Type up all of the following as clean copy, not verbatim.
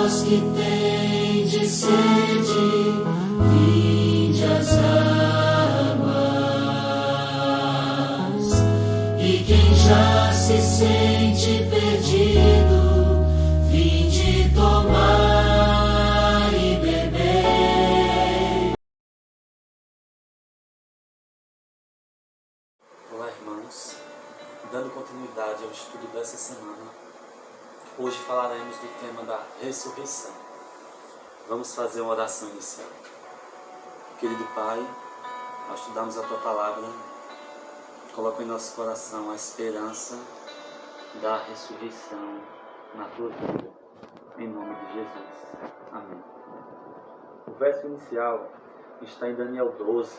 Vós que tendes sede, vinde às águas. E quem já se sente perdido, vinde tomar e beber. Olá, irmãos. Dando continuidade ao estudo dessa semana, hoje falaremos do tema da ressurreição. Vamos fazer uma oração inicial. Querido Pai, ao estudarmos a Tua Palavra, coloca em nosso coração a esperança da ressurreição na Tua vida, em nome de Jesus. Amém. O verso inicial está em Daniel 12,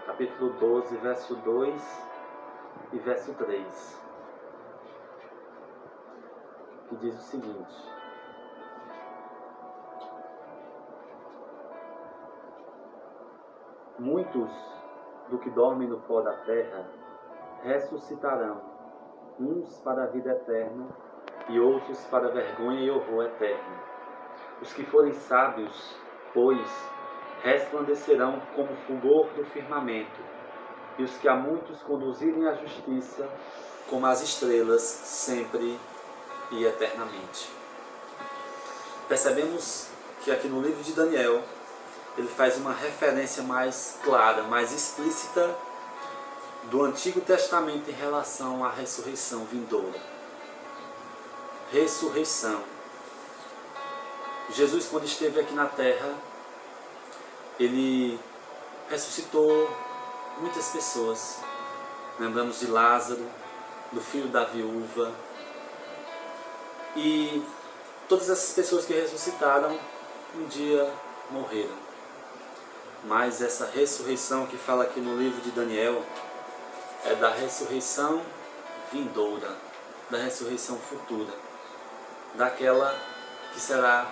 capítulo 12, verso 2 e verso 3, que diz o seguinte: muitos do que dormem no pó da terra ressuscitarão, uns para a vida eterna e outros para a vergonha e horror eterno. Os que forem sábios, pois, resplandecerão como o fulgor do firmamento, e os que a muitos conduzirem à justiça, como as estrelas, sempre e eternamente. Percebemos que aqui no livro de Daniel, ele faz uma referência mais clara, mais explícita do Antigo Testamento em relação à ressurreição vindoura. Ressurreição. Jesus, quando esteve aqui na terra, ele ressuscitou muitas pessoas. Lembramos de Lázaro, do filho da viúva. E todas essas pessoas que ressuscitaram, um dia morreram. Mas essa ressurreição que fala aqui no livro de Daniel é da ressurreição vindoura, da ressurreição futura, daquela que será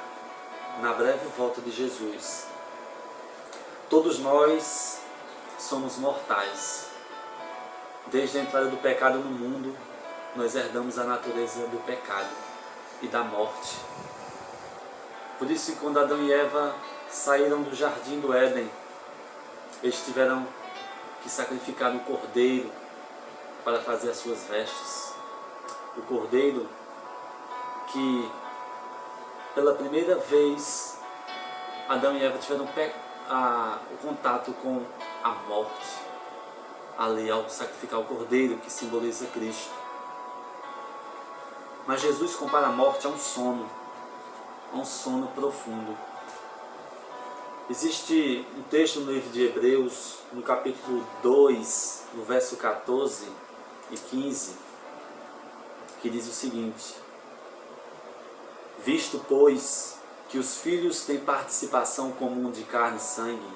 na breve volta de Jesus. Todos nós somos mortais. Desde a entrada do pecado no mundo, nós herdamos a natureza do pecado e da morte. Por isso que quando Adão e Eva saíram do jardim do Éden, eles tiveram que sacrificar um cordeiro para fazer as suas vestes. O cordeiro que, pela primeira vez, Adão e Eva tiveram o contato com a morte, ali ao sacrificar o cordeiro, que simboliza Cristo. Mas Jesus compara a morte a um sono profundo. Existe um texto no livro de Hebreus, no capítulo 2, no verso 14 e 15, que diz o seguinte: visto, pois, que os filhos têm participação comum de carne e sangue,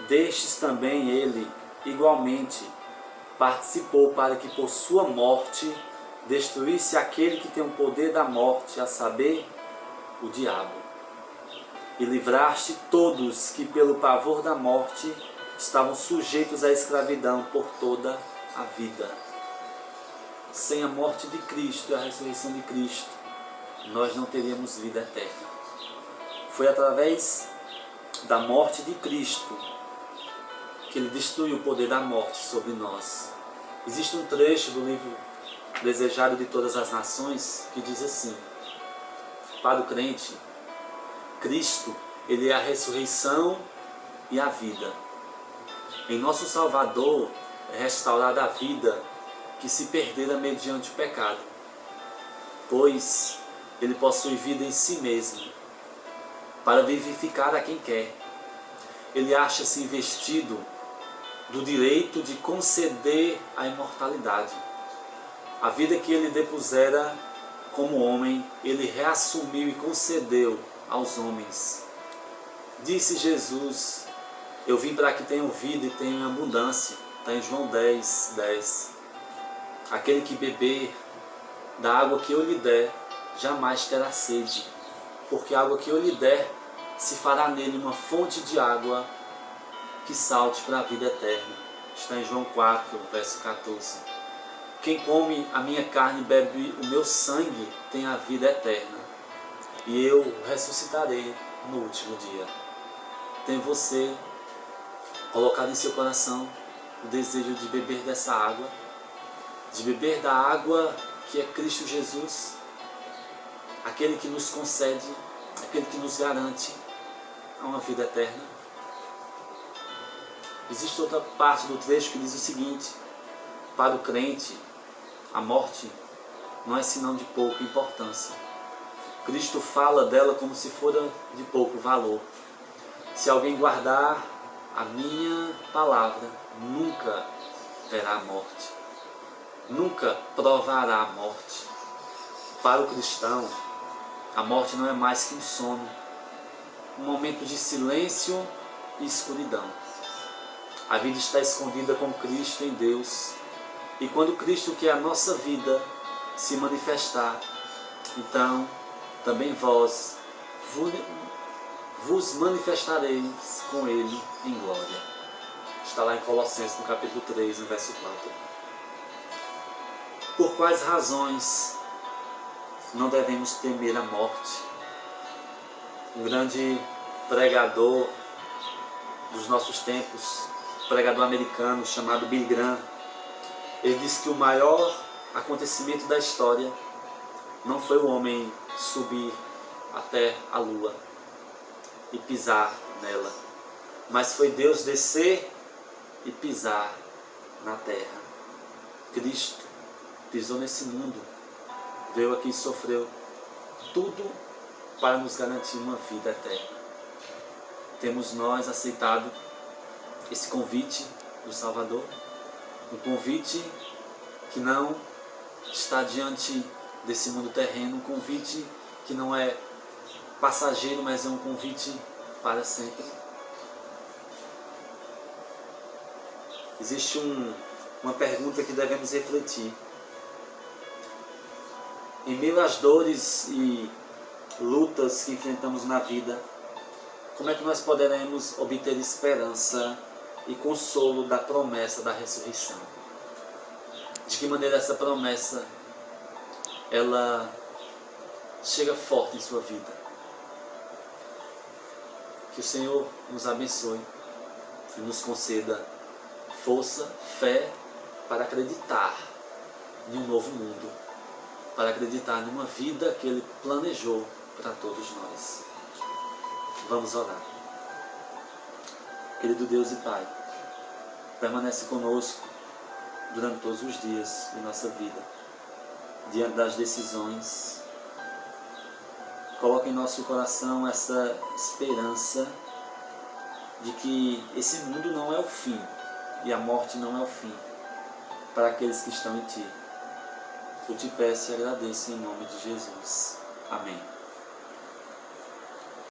destes também ele, igualmente, participou para que por sua morte destruísse aquele que tem o poder da morte, a saber, o diabo. E livraste todos que pelo pavor da morte estavam sujeitos à escravidão por toda a vida. Sem a morte de Cristo e a ressurreição de Cristo, nós não teríamos vida eterna. Foi através da morte de Cristo que ele destruiu o poder da morte sobre nós. Existe um trecho do livro Desejado de Todas as Nações que diz assim: para o crente, Cristo, ele é a ressurreição e a vida. Em nosso Salvador é restaurada a vida que se perdera mediante o pecado, pois ele possui vida em si mesmo, para vivificar a quem quer. Ele acha-se investido do direito de conceder a imortalidade. A vida que ele depusera como homem, ele reassumiu e concedeu aos homens. Disse Jesus: eu vim para que tenham vida e tenham em abundância. Está em João 10, 10. Aquele que beber da água que eu lhe der, jamais terá sede, porque a água que eu lhe der se fará nele uma fonte de água que salte para a vida eterna. Está em João 4, verso 14. Quem come a minha carne e bebe o meu sangue tem a vida eterna, e eu ressuscitarei no último dia. Tem você colocado em seu coração o desejo de beber dessa água, de beber da água que é Cristo Jesus, aquele que nos concede, aquele que nos garante uma vida eterna? Existe outra parte do trecho que diz o seguinte: para o crente, a morte não é sinal de pouca importância. Cristo fala dela como se fora de pouco valor. Se alguém guardar a minha palavra, nunca verá a morte, nunca provará a morte. Para o cristão, a morte não é mais que um sono, um momento de silêncio e escuridão. A vida está escondida com Cristo em Deus, e quando Cristo, que é a nossa vida, se manifestar, então também vós vos manifestareis com Ele em glória. Está lá em Colossenses, no capítulo 3, no verso 4. Por quais razões não devemos temer a morte? Um grande pregador dos nossos tempos, pregador americano chamado Billy Graham, ele disse que o maior acontecimento da história não foi o homem subir até a lua e pisar nela, mas foi Deus descer e pisar na terra. Cristo pisou nesse mundo, veio aqui e sofreu tudo para nos garantir uma vida eterna. Temos nós aceitado esse convite do Salvador, um convite que não está diante desse mundo terreno, um convite que não é passageiro, mas é um convite para sempre. Existe uma pergunta que devemos refletir. Em meio às dores e lutas que enfrentamos na vida, como é que nós poderemos obter esperança e consolo da promessa da ressurreição? De que maneira essa promessa ela chega forte em sua vida? Que o Senhor nos abençoe e nos conceda força, fé para acreditar em um novo mundo, para acreditar numa vida que Ele planejou para todos nós. Vamos orar. Querido Deus e Pai, permanece conosco durante todos os dias de nossa vida, diante das decisões. Coloca em nosso coração essa esperança de que esse mundo não é o fim e a morte não é o fim para aqueles que estão em Ti. Eu te peço e agradeço em nome de Jesus. Amém.